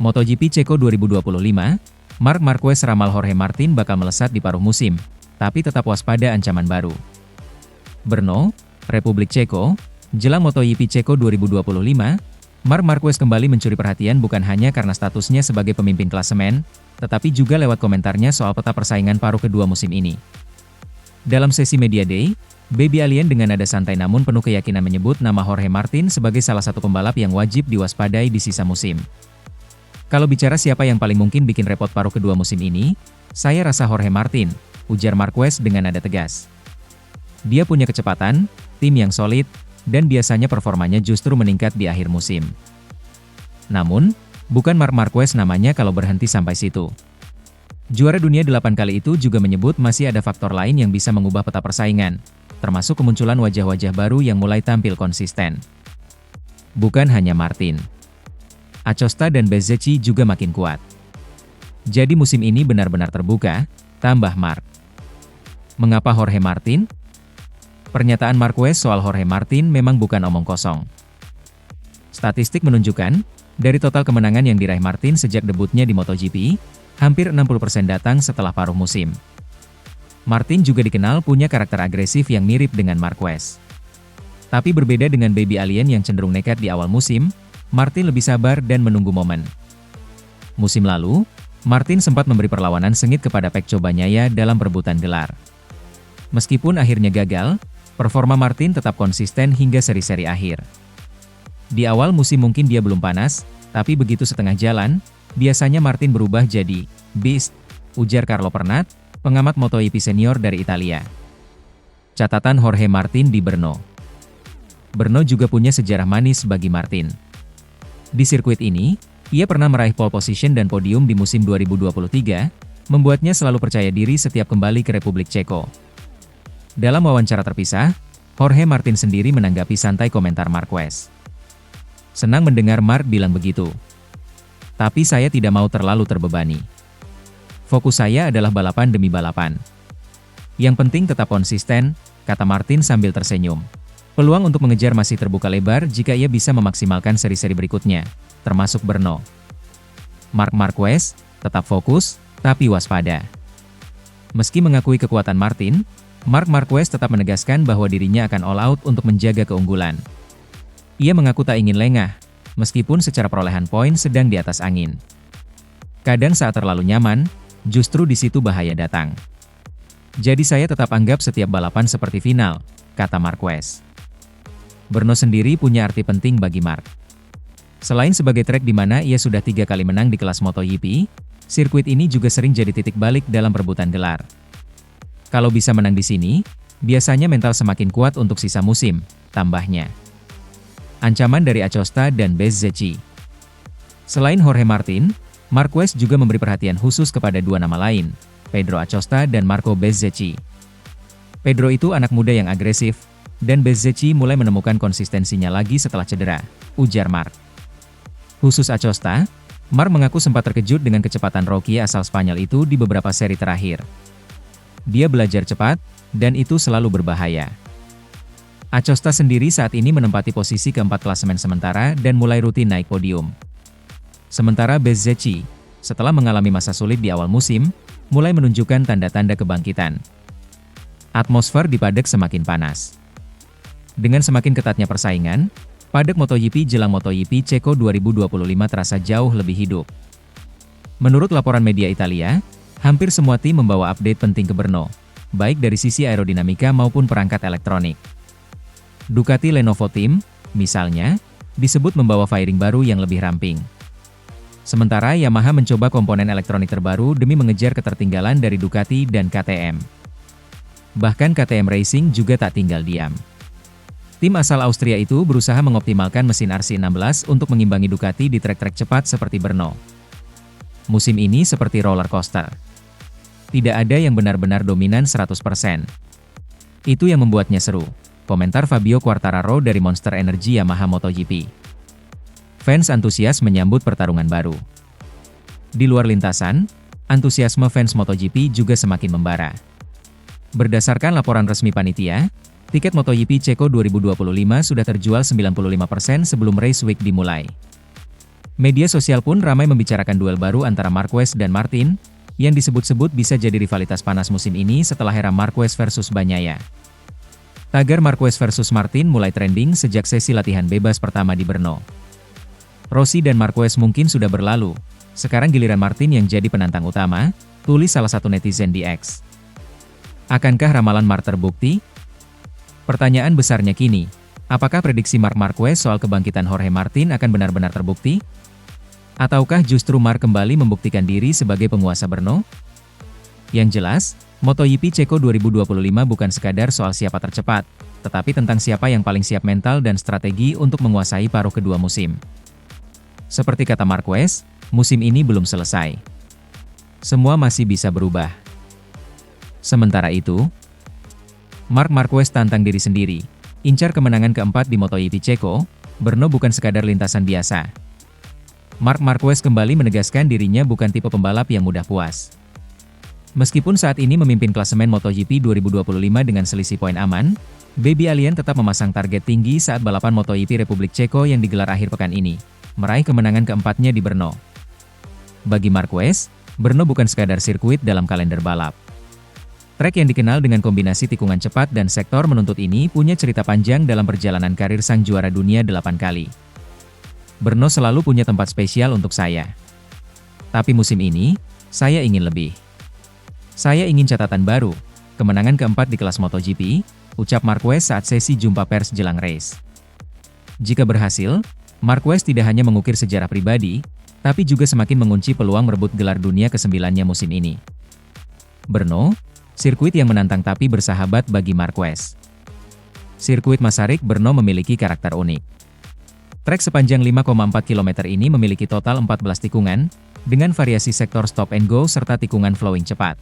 MotoGP Ceko 2025, Marc Marquez ramal Jorge Martin bakal melesat di paruh musim, tapi tetap waspada ancaman baru. Brno, Republik Ceko, jelang MotoGP Ceko 2025, Marc Marquez kembali mencuri perhatian bukan hanya karena statusnya sebagai pemimpin klasemen, tetapi juga lewat komentarnya soal peta persaingan paruh kedua musim ini. Dalam sesi Media Day, Baby Alien dengan nada santai namun penuh keyakinan menyebut nama Jorge Martin sebagai salah satu pembalap yang wajib diwaspadai di sisa musim. Kalau bicara siapa yang paling mungkin bikin repot paruh kedua musim ini, saya rasa Jorge Martin, ujar Marquez dengan nada tegas. Dia punya kecepatan, tim yang solid, dan biasanya performanya justru meningkat di akhir musim. Namun, bukan Marc Marquez namanya kalau berhenti sampai situ. Juara dunia 8 kali itu juga menyebut masih ada faktor lain yang bisa mengubah peta persaingan, termasuk kemunculan wajah-wajah baru yang mulai tampil konsisten. Bukan hanya Martin. Acosta dan Bezzecchi juga makin kuat. Jadi musim ini benar-benar terbuka, tambah Marc. Mengapa Jorge Martin? Pernyataan Marquez soal Jorge Martin memang bukan omong kosong. Statistik menunjukkan, dari total kemenangan yang diraih Martin sejak debutnya di MotoGP, hampir 60% datang setelah paruh musim. Martin juga dikenal punya karakter agresif yang mirip dengan Marquez. Tapi berbeda dengan Baby Alien yang cenderung nekat di awal musim, Martin lebih sabar dan menunggu momen. Musim lalu, Martin sempat memberi perlawanan sengit kepada Pecco Bagnaia dalam perebutan gelar. Meskipun akhirnya gagal, performa Martin tetap konsisten hingga seri-seri akhir. Di awal musim mungkin dia belum panas, tapi begitu setengah jalan, biasanya Martin berubah jadi beast, ujar Carlo Pernat, pengamat MotoGP senior dari Italia. Catatan Jorge Martin di Brno. Brno juga punya sejarah manis bagi Martin. Di sirkuit ini, ia pernah meraih pole position dan podium di musim 2023, membuatnya selalu percaya diri setiap kembali ke Republik Ceko. Dalam wawancara terpisah, Jorge Martin sendiri menanggapi santai komentar Marquez. Senang mendengar Marc bilang begitu. Tapi saya tidak mau terlalu terbebani. Fokus saya adalah balapan demi balapan. Yang penting tetap konsisten, kata Martin sambil tersenyum. Peluang untuk mengejar masih terbuka lebar jika ia bisa memaksimalkan seri-seri berikutnya, termasuk Brno. Marc Marquez, tetap fokus, tapi waspada. Meski mengakui kekuatan Martin, Marc Marquez tetap menegaskan bahwa dirinya akan all out untuk menjaga keunggulan. Ia mengaku tak ingin lengah, meskipun secara perolehan poin sedang di atas angin. Kadang saat terlalu nyaman, justru di situ bahaya datang. Jadi saya tetap anggap setiap balapan seperti final, kata Marquez. Brno sendiri punya arti penting bagi Marc. Selain sebagai trek di mana ia sudah 3 kali menang di kelas MotoGP, sirkuit ini juga sering jadi titik balik dalam perebutan gelar. Kalau bisa menang di sini, biasanya mental semakin kuat untuk sisa musim, tambahnya. Ancaman dari Acosta dan Bezzecchi. Selain Jorge Martin, Marquez juga memberi perhatian khusus kepada dua nama lain, Pedro Acosta dan Marco Bezzecchi. Pedro itu anak muda yang agresif, dan Bezzecchi mulai menemukan konsistensinya lagi setelah cedera, ujar Marc. Khusus Acosta, Marc mengaku sempat terkejut dengan kecepatan Rocky asal Spanyol itu di beberapa seri terakhir. Dia belajar cepat, dan itu selalu berbahaya. Acosta sendiri saat ini menempati posisi keempat klasemen sementara dan mulai rutin naik podium. Sementara Bezzecchi, setelah mengalami masa sulit di awal musim, mulai menunjukkan tanda-tanda kebangkitan. Atmosfer di paddock semakin panas. Dengan semakin ketatnya persaingan, paddock MotoGP jelang MotoGP Ceko 2025 terasa jauh lebih hidup. Menurut laporan media Italia, hampir semua tim membawa update penting ke Brno, baik dari sisi aerodinamika maupun perangkat elektronik. Ducati Lenovo Team, misalnya, disebut membawa fairing baru yang lebih ramping. Sementara Yamaha mencoba komponen elektronik terbaru demi mengejar ketertinggalan dari Ducati dan KTM. Bahkan KTM Racing juga tak tinggal diam. Tim asal Austria itu berusaha mengoptimalkan mesin RC16 untuk mengimbangi Ducati di trek-trek cepat seperti Brno. Musim ini seperti roller coaster. Tidak ada yang benar-benar dominan 100%. Itu yang membuatnya seru, komentar Fabio Quartararo dari Monster Energy Yamaha MotoGP. Fans antusias menyambut pertarungan baru. Di luar lintasan, antusiasme fans MotoGP juga semakin membara. Berdasarkan laporan resmi panitia, tiket MotoGP Ceko 2025 sudah terjual 95% sebelum race week dimulai. Media sosial pun ramai membicarakan duel baru antara Marquez dan Martin, yang disebut-sebut bisa jadi rivalitas panas musim ini setelah era Marquez versus Bagnaia. Tagar Marquez versus Martin mulai trending sejak sesi latihan bebas pertama di Brno. Rossi dan Marquez mungkin sudah berlalu, sekarang giliran Martin yang jadi penantang utama, tulis salah satu netizen di X. Akankah ramalan Mark terbukti? Pertanyaan besarnya kini, apakah prediksi Marc Marquez soal kebangkitan Jorge Martin akan benar-benar terbukti? Ataukah justru Marc kembali membuktikan diri sebagai penguasa Brno? Yang jelas, MotoGP Ceko 2025 bukan sekadar soal siapa tercepat, tetapi tentang siapa yang paling siap mental dan strategi untuk menguasai paruh kedua musim. Seperti kata Marquez, musim ini belum selesai. Semua masih bisa berubah. Sementara itu, Marc Marquez tantang diri sendiri, incar kemenangan keempat di MotoGP Ceko, Brno bukan sekadar lintasan biasa. Marc Marquez kembali menegaskan dirinya bukan tipe pembalap yang mudah puas. Meskipun saat ini memimpin klasemen MotoGP 2025 dengan selisih poin aman, Baby Alien tetap memasang target tinggi saat balapan MotoGP Republik Ceko yang digelar akhir pekan ini, meraih kemenangan keempatnya di Brno. Bagi Marquez, Brno bukan sekadar sirkuit dalam kalender balap. Trek yang dikenal dengan kombinasi tikungan cepat dan sektor menuntut ini punya cerita panjang dalam perjalanan karir sang juara dunia 8 kali. Brno selalu punya tempat spesial untuk saya. Tapi musim ini, saya ingin lebih. Saya ingin catatan baru, kemenangan keempat di kelas MotoGP, ucap Marquez saat sesi jumpa pers jelang race. Jika berhasil, Marquez tidak hanya mengukir sejarah pribadi, tapi juga semakin mengunci peluang merebut gelar dunia ke-9-nya musim ini. Brno, sirkuit yang menantang tapi bersahabat bagi Marquez. Sirkuit Masaryk Brno memiliki karakter unik. Trek sepanjang 5,4 km ini memiliki total 14 tikungan, dengan variasi sektor stop and go serta tikungan flowing cepat.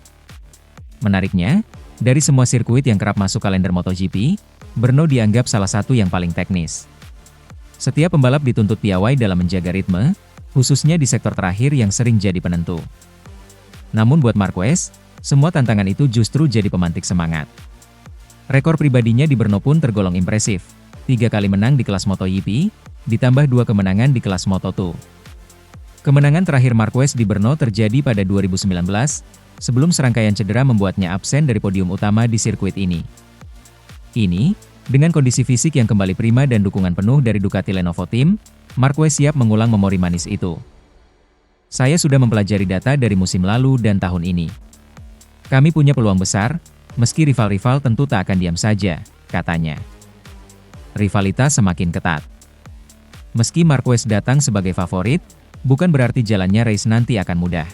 Menariknya, dari semua sirkuit yang kerap masuk kalender MotoGP, Brno dianggap salah satu yang paling teknis. Setiap pembalap dituntut piawai dalam menjaga ritme, khususnya di sektor terakhir yang sering jadi penentu. Namun buat Marquez, semua tantangan itu justru jadi pemantik semangat. Rekor pribadinya di Brno pun tergolong impresif, 3 kali menang di kelas MotoGP, ditambah 2 kemenangan di kelas Moto2. Kemenangan terakhir Marquez di Brno terjadi pada 2019, sebelum serangkaian cedera membuatnya absen dari podium utama di sirkuit ini. Ini, dengan kondisi fisik yang kembali prima dan dukungan penuh dari Ducati Lenovo Team, Marquez siap mengulang memori manis itu. Saya sudah mempelajari data dari musim lalu dan tahun ini. Kami punya peluang besar, meski rival-rival tentu tak akan diam saja, katanya. Rivalitas semakin ketat. Meski Marquez datang sebagai favorit, bukan berarti jalannya race nanti akan mudah.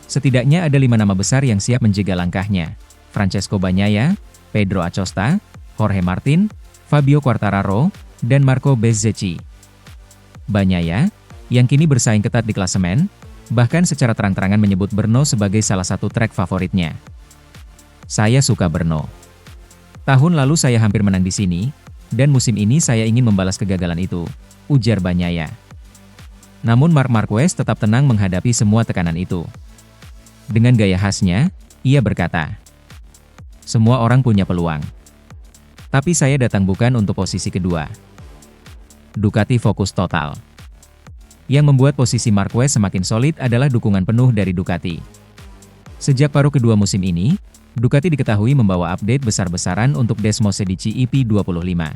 Setidaknya ada 5 nama besar yang siap menjegal langkahnya. Francesco Bagnaia, Pedro Acosta, Jorge Martin, Fabio Quartararo, dan Marco Bezzecchi. Bagnaia, yang kini bersaing ketat di klasemen, bahkan secara terang-terangan menyebut Brno sebagai salah satu trek favoritnya. Saya suka Brno. Tahun lalu saya hampir menang di sini, dan musim ini saya ingin membalas kegagalan itu, ujar Bagnaia. Namun Marc Marquez tetap tenang menghadapi semua tekanan itu. Dengan gaya khasnya, ia berkata, "Semua orang punya peluang. Tapi saya datang bukan untuk posisi kedua." Ducati fokus total. Yang membuat posisi Marquez semakin solid adalah dukungan penuh dari Ducati. Sejak paruh kedua musim ini, Ducati diketahui membawa update besar-besaran untuk Desmosedici EP25.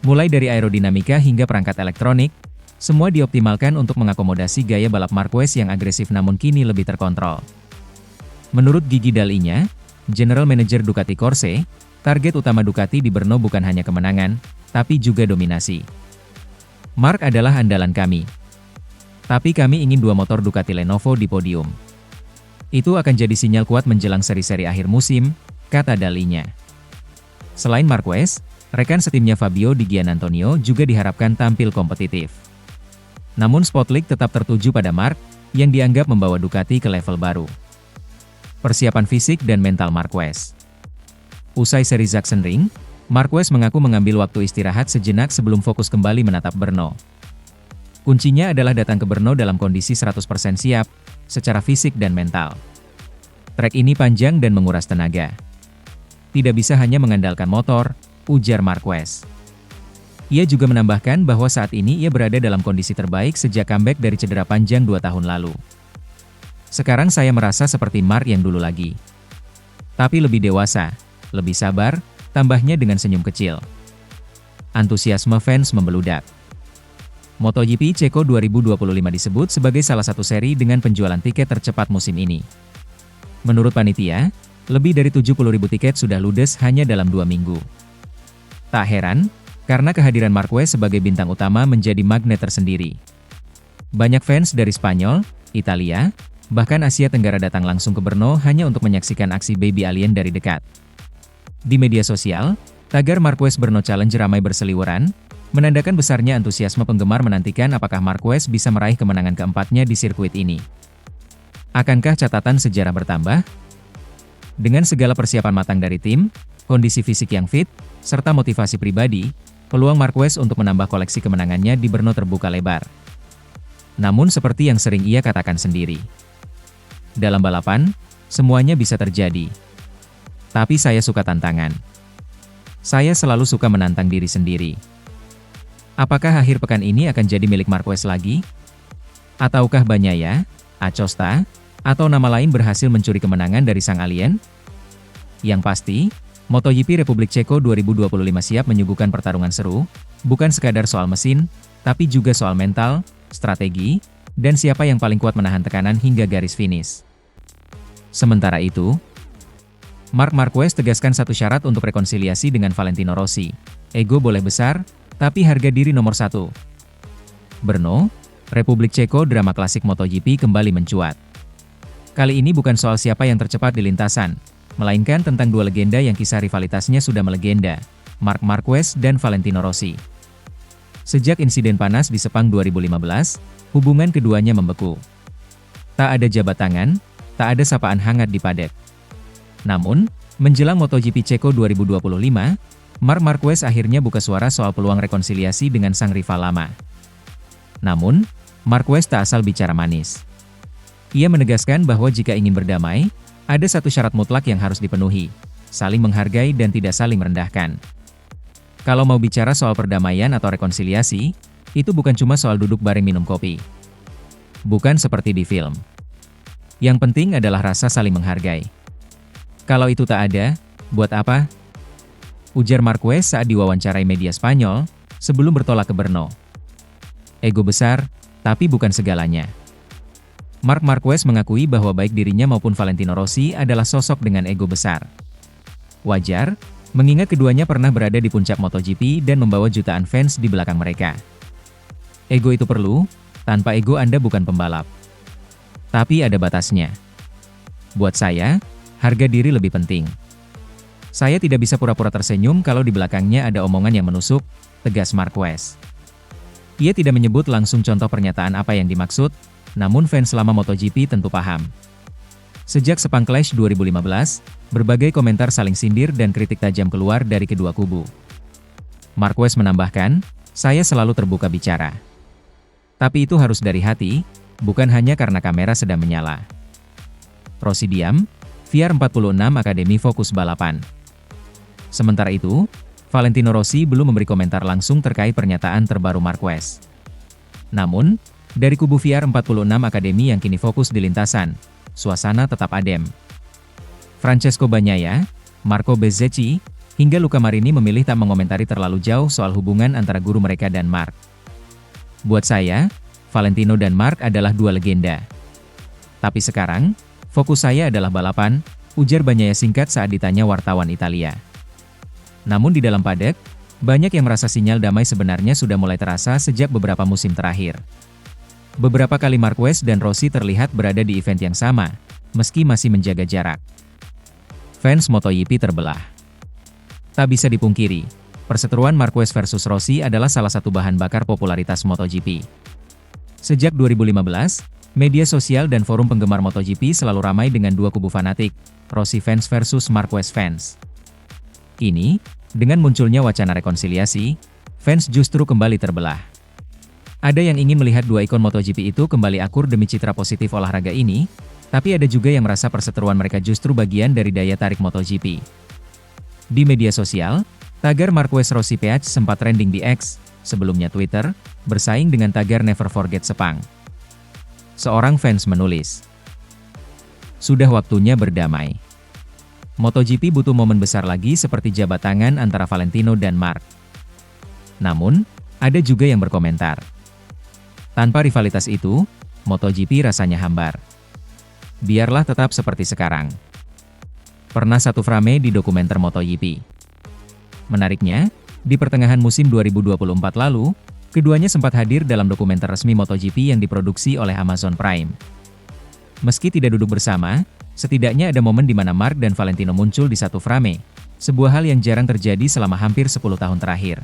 Mulai dari aerodinamika hingga perangkat elektronik, semua dioptimalkan untuk mengakomodasi gaya balap Marquez yang agresif namun kini lebih terkontrol. Menurut Gigi Dall'Igna, General Manager Ducati Corse, target utama Ducati di Brno bukan hanya kemenangan, tapi juga dominasi. Marc adalah andalan kami. Tapi kami ingin 2 motor Ducati Lenovo di podium. Itu akan jadi sinyal kuat menjelang seri-seri akhir musim, kata Dall'Igna. Selain Marquez, rekan setimnya Fabio Di Giannantonio juga diharapkan tampil kompetitif. Namun spotlight tetap tertuju pada Marc, yang dianggap membawa Ducati ke level baru. Persiapan fisik dan mental Marquez. Usai seri Sachsenring, Marquez mengaku mengambil waktu istirahat sejenak sebelum fokus kembali menatap Brno. Kuncinya adalah datang ke Brno dalam kondisi 100% siap, secara fisik dan mental. Trek ini panjang dan menguras tenaga. Tidak bisa hanya mengandalkan motor, ujar Marquez. Ia juga menambahkan bahwa saat ini ia berada dalam kondisi terbaik sejak comeback dari cedera panjang 2 tahun lalu. Sekarang saya merasa seperti Mark yang dulu lagi. Tapi lebih dewasa, lebih sabar, tambahnya dengan senyum kecil. Antusiasme fans membeludak. MotoGP Ceko 2025 disebut sebagai salah satu seri dengan penjualan tiket tercepat musim ini. Menurut panitia, lebih dari 70.000 tiket sudah ludes hanya dalam 2 minggu. Tak heran, karena kehadiran Marquez sebagai bintang utama menjadi magnet tersendiri. Banyak fans dari Spanyol, Italia, bahkan Asia Tenggara datang langsung ke Brno hanya untuk menyaksikan aksi baby alien dari dekat. Di media sosial, tagar Marquez Brno Challenge ramai berseliweran, menandakan besarnya antusiasme penggemar menantikan apakah Marquez bisa meraih kemenangan keempatnya di sirkuit ini. Akankah catatan sejarah bertambah? Dengan segala persiapan matang dari tim, kondisi fisik yang fit, serta motivasi pribadi, peluang Marquez untuk menambah koleksi kemenangannya di Brno terbuka lebar. Namun seperti yang sering ia katakan sendiri, dalam balapan, semuanya bisa terjadi. Tapi saya suka tantangan. Saya selalu suka menantang diri sendiri. Apakah akhir pekan ini akan jadi milik Marquez lagi? Ataukah Bagnaia, Acosta, atau nama lain berhasil mencuri kemenangan dari sang alien? Yang pasti, MotoGP Republik Ceko 2025 siap menyuguhkan pertarungan seru, bukan sekadar soal mesin, tapi juga soal mental, strategi, dan siapa yang paling kuat menahan tekanan hingga garis finish. Sementara itu, Marc Marquez tegaskan satu syarat untuk rekonsiliasi dengan Valentino Rossi. Ego boleh besar, tapi harga diri nomor 1. Brno, Republik Ceko drama klasik MotoGP kembali mencuat. Kali ini bukan soal siapa yang tercepat di lintasan, melainkan tentang dua legenda yang kisah rivalitasnya sudah melegenda, Marc Marquez dan Valentino Rossi. Sejak insiden panas di Sepang 2015, hubungan keduanya membeku. Tak ada jabat tangan, tak ada sapaan hangat di paddock. Namun, menjelang MotoGP Ceko 2025, Marc Marquez akhirnya buka suara soal peluang rekonsiliasi dengan sang rival lama. Namun, Marquez tak asal bicara manis. Ia menegaskan bahwa jika ingin berdamai, ada satu syarat mutlak yang harus dipenuhi, saling menghargai dan tidak saling merendahkan. Kalau mau bicara soal perdamaian atau rekonsiliasi, itu bukan cuma soal duduk bareng minum kopi. Bukan seperti di film. Yang penting adalah rasa saling menghargai. Kalau itu tak ada, buat apa? Ujar Marquez saat diwawancarai media Spanyol, sebelum bertolak ke Brno. Ego besar, tapi bukan segalanya. Marc Marquez mengakui bahwa baik dirinya maupun Valentino Rossi adalah sosok dengan ego besar. Wajar, mengingat keduanya pernah berada di puncak MotoGP dan membawa jutaan fans di belakang mereka. Ego itu perlu, tanpa ego Anda bukan pembalap. Tapi ada batasnya. Buat saya, harga diri lebih penting. Saya tidak bisa pura-pura tersenyum kalau di belakangnya ada omongan yang menusuk, tegas Marquez. Ia tidak menyebut langsung contoh pernyataan apa yang dimaksud, namun fans selama MotoGP tentu paham. Sejak Sepang Clash 2015, berbagai komentar saling sindir dan kritik tajam keluar dari kedua kubu. Marquez menambahkan, saya selalu terbuka bicara. Tapi itu harus dari hati, bukan hanya karena kamera sedang menyala. Rossi diam, VR46 Akademi fokus balapan. Sementara itu, Valentino Rossi belum memberi komentar langsung terkait pernyataan terbaru Marquez. Namun, dari kubu VR46 Akademi yang kini fokus di lintasan, suasana tetap adem. Francesco Bagnaia, Marco Bezzecchi, hingga Luca Marini memilih tak mengomentari terlalu jauh soal hubungan antara guru mereka dan Marc. Buat saya, Valentino dan Marc adalah dua legenda. Tapi sekarang, fokus saya adalah balapan, ujar Bagnaia singkat saat ditanya wartawan Italia. Namun di dalam paddock, banyak yang merasa sinyal damai sebenarnya sudah mulai terasa sejak beberapa musim terakhir. Beberapa kali Marquez dan Rossi terlihat berada di event yang sama, meski masih menjaga jarak. Fans MotoGP terbelah. Tak bisa dipungkiri, perseteruan Marquez versus Rossi adalah salah satu bahan bakar popularitas MotoGP. Sejak 2015, media sosial dan forum penggemar MotoGP selalu ramai dengan dua kubu fanatik, Rossi fans versus Marquez fans. Kini, dengan munculnya wacana rekonsiliasi, fans justru kembali terbelah. Ada yang ingin melihat dua ikon MotoGP itu kembali akur demi citra positif olahraga ini, tapi ada juga yang merasa perseteruan mereka justru bagian dari daya tarik MotoGP. Di media sosial, Tagar Marquez Rossi PH sempat trending di X, sebelumnya Twitter, bersaing dengan tagar Never Forget Sepang. Seorang fans menulis, "Sudah waktunya berdamai. MotoGP butuh momen besar lagi seperti jabat tangan antara Valentino dan Marc." Namun, ada juga yang berkomentar, "Tanpa rivalitas itu, MotoGP rasanya hambar. Biarlah tetap seperti sekarang." Pernah satu frame di dokumenter MotoGP. Menariknya, di pertengahan musim 2024 lalu, keduanya sempat hadir dalam dokumenter resmi MotoGP yang diproduksi oleh Amazon Prime. Meski tidak duduk bersama, setidaknya ada momen di mana Marc dan Valentino muncul di satu frame, sebuah hal yang jarang terjadi selama hampir 10 tahun terakhir.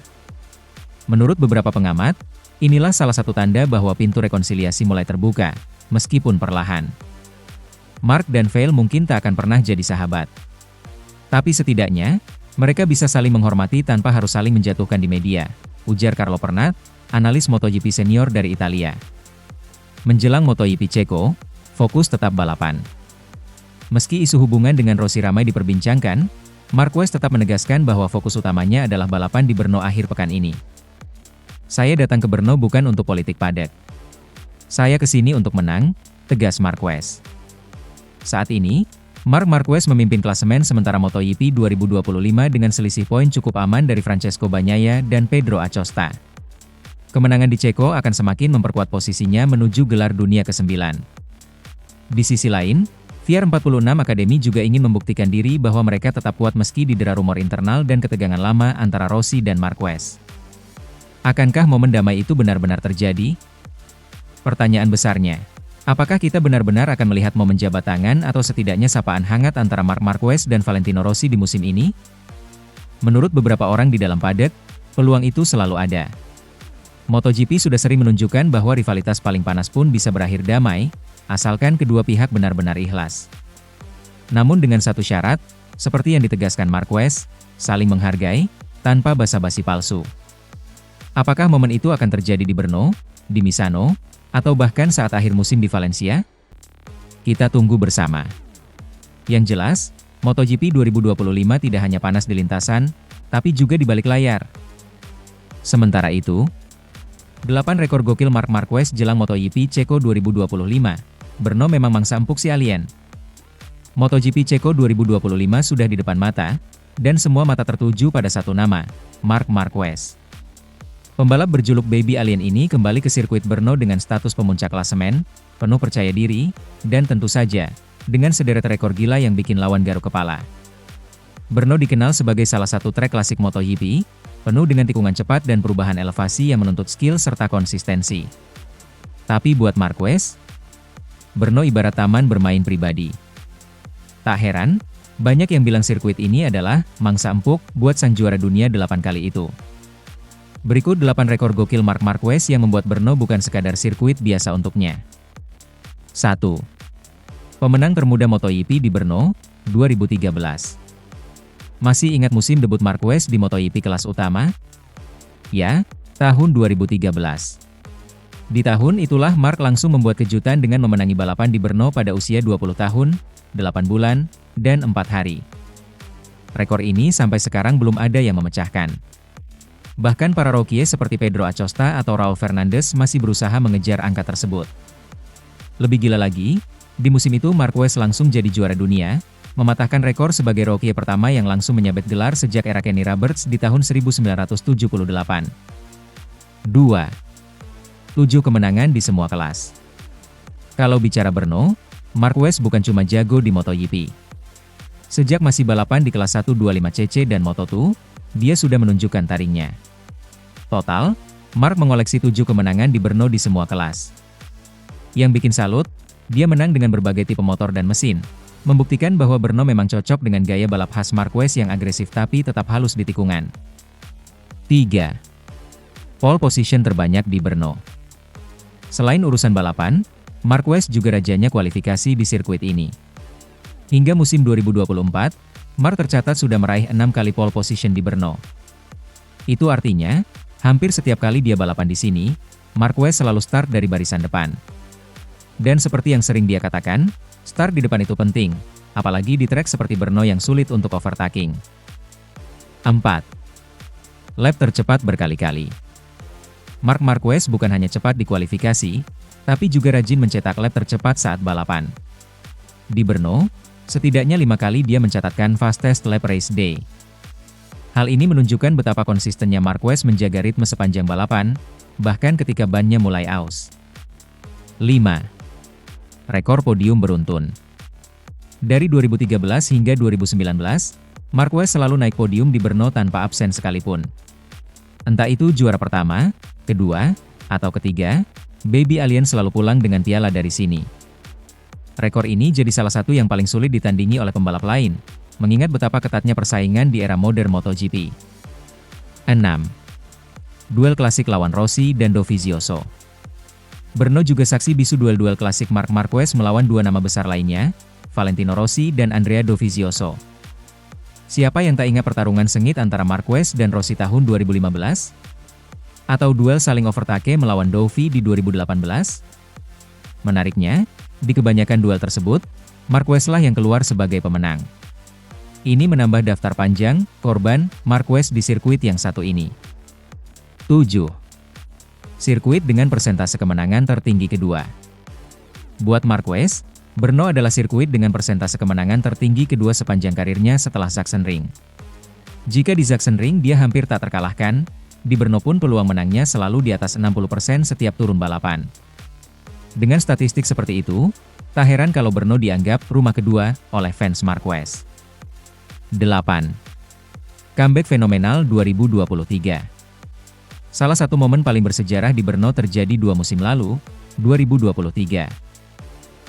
Menurut beberapa pengamat, inilah salah satu tanda bahwa pintu rekonsiliasi mulai terbuka, meskipun perlahan. Marc dan Vail mungkin tak akan pernah jadi sahabat. Tapi setidaknya, mereka bisa saling menghormati tanpa harus saling menjatuhkan di media, ujar Carlo Pernat, analis MotoGP senior dari Italia. Menjelang MotoGP Ceko, fokus tetap balapan. Meski isu hubungan dengan Rossi ramai diperbincangkan, Marquez tetap menegaskan bahwa fokus utamanya adalah balapan di Brno akhir pekan ini. "Saya datang ke Brno bukan untuk politik padat. Saya kesini untuk menang," tegas Marquez. Saat ini, Marc Marquez memimpin klasemen sementara MotoGP 2025 dengan selisih poin cukup aman dari Francesco Bagnaia dan Pedro Acosta. Kemenangan di Ceko akan semakin memperkuat posisinya menuju gelar dunia ke-9. Di sisi lain, VR46 Academy juga ingin membuktikan diri bahwa mereka tetap kuat meski didera rumor internal dan ketegangan lama antara Rossi dan Marquez. Akankah momen damai itu benar-benar terjadi? Pertanyaan besarnya, apakah kita benar-benar akan melihat momen jabat tangan atau setidaknya sapaan hangat antara Marc Marquez dan Valentino Rossi di musim ini? Menurut beberapa orang di dalam paddock, peluang itu selalu ada. MotoGP sudah sering menunjukkan bahwa rivalitas paling panas pun bisa berakhir damai, asalkan kedua pihak benar-benar ikhlas. Namun dengan satu syarat, seperti yang ditegaskan Marquez, saling menghargai, tanpa basa-basi palsu. Apakah momen itu akan terjadi di Brno, di Misano, atau bahkan saat akhir musim di Valencia? Kita tunggu bersama. Yang jelas, MotoGP 2025 tidak hanya panas di lintasan, tapi juga di balik layar. Sementara itu, 8 rekor gokil Marc Marquez jelang MotoGP Ceko 2025. Brno memang mangsa empuk si alien. MotoGP Ceko 2025 sudah di depan mata, dan semua mata tertuju pada satu nama, Marc Marquez. Pembalap berjuluk Baby Alien ini kembali ke sirkuit Brno dengan status pemuncak klasemen, penuh percaya diri, dan tentu saja, dengan sederet rekor gila yang bikin lawan garuk kepala. Brno dikenal sebagai salah satu trek klasik MotoGP, penuh dengan tikungan cepat dan perubahan elevasi yang menuntut skill serta konsistensi. Tapi buat Marquez, Brno ibarat taman bermain pribadi. Tak heran, banyak yang bilang sirkuit ini adalah mangsa empuk buat sang juara dunia 8 kali itu. Berikut 8 rekor gokil Marc Marquez yang membuat Brno bukan sekadar sirkuit biasa untuknya. 1. Pemenang termuda MotoGP di Brno, 2013. Masih ingat musim debut Marquez di MotoGP kelas utama? Ya, tahun 2013. Di tahun itulah Marc langsung membuat kejutan dengan memenangi balapan di Brno pada usia 20 tahun, 8 bulan, dan 4 hari. Rekor ini sampai sekarang belum ada yang memecahkan. Bahkan para rookie seperti Pedro Acosta atau Raul Fernandez masih berusaha mengejar angka tersebut. Lebih gila lagi, di musim itu Marquez langsung jadi juara dunia, mematahkan rekor sebagai rookie pertama yang langsung menyabet gelar sejak era Kenny Roberts di tahun 1978. 2. 7 kemenangan di semua kelas. Kalau bicara Brno, Marquez bukan cuma jago di MotoGP. Sejak masih balapan di kelas 125cc dan Moto2, dia sudah menunjukkan taringnya. Total, Marc mengoleksi 7 kemenangan di Brno di semua kelas. Yang bikin salut, dia menang dengan berbagai tipe motor dan mesin, membuktikan bahwa Brno memang cocok dengan gaya balap khas Marquez yang agresif tapi tetap halus di tikungan. 3. Pole position terbanyak di Brno. Selain urusan balapan, Marquez juga rajanya kualifikasi di sirkuit ini. Hingga musim 2024, Marc tercatat sudah meraih 6 kali pole position di Brno. Itu artinya, hampir setiap kali dia balapan di sini, Marquez selalu start dari barisan depan. Dan seperti yang sering dia katakan, start di depan itu penting, apalagi di trek seperti Brno yang sulit untuk overtaking. 4. lap tercepat berkali-kali. Marc Marquez bukan hanya cepat di kualifikasi, tapi juga rajin mencetak lap tercepat saat balapan. Di Brno, setidaknya 5 kali dia mencatatkan fastest lap race day. Hal ini menunjukkan betapa konsistennya Marquez menjaga ritme sepanjang balapan, bahkan ketika bannya mulai aus. 5. Rekor podium beruntun. Dari 2013 hingga 2019, Marquez selalu naik podium di Brno tanpa absen sekalipun. Entah itu juara pertama, kedua, atau ketiga, Baby Alien selalu pulang dengan piala dari sini. Rekor ini jadi salah satu yang paling sulit ditandingi oleh pembalap lain, mengingat betapa ketatnya persaingan di era modern MotoGP. 6. Duel klasik lawan Rossi dan Dovizioso. Brno juga saksi bisu duel-duel klasik Marc Marquez melawan dua nama besar lainnya, Valentino Rossi dan Andrea Dovizioso. Siapa yang tak ingat pertarungan sengit antara Marquez dan Rossi tahun 2015? Atau duel saling overtake melawan Dovi di 2018? Menariknya, di kebanyakan duel tersebut, Marquez lah yang keluar sebagai pemenang. Ini menambah daftar panjang korban Marquez di sirkuit yang satu ini. 7. Sirkuit dengan persentase kemenangan tertinggi kedua. Buat Marquez, Brno adalah sirkuit dengan persentase kemenangan tertinggi kedua sepanjang karirnya setelah Sachsenring. Jika di Sachsenring dia hampir tak terkalahkan, di Brno pun peluang menangnya selalu di atas 60% setiap turun balapan. Dengan statistik seperti itu, tak heran kalau Brno dianggap rumah kedua oleh fans Marquez. 8. Comeback fenomenal 2023. Salah satu momen paling bersejarah di Brno terjadi 2 musim lalu, 2023.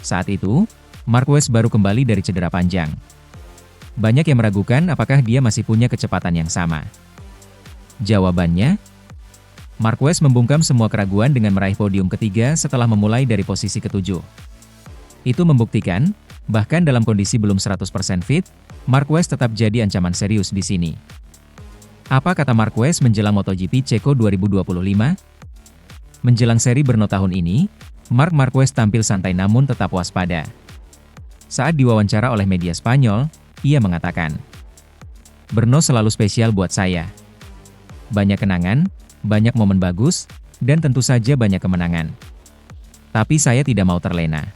Saat itu, Marquez baru kembali dari cedera panjang. Banyak yang meragukan apakah dia masih punya kecepatan yang sama. Jawabannya, Marquez membungkam semua keraguan dengan meraih podium ketiga setelah memulai dari posisi ketujuh. Itu membuktikan, bahkan dalam kondisi belum 100% fit, Marquez tetap jadi ancaman serius di sini. Apa kata Marquez menjelang MotoGP Ceko 2025? Menjelang seri Brno tahun ini, Marc Marquez tampil santai namun tetap waspada. Saat diwawancara oleh media Spanyol, ia mengatakan, "Brno selalu spesial buat saya. Banyak kenangan, banyak momen bagus, dan tentu saja banyak kemenangan. Tapi saya tidak mau terlena.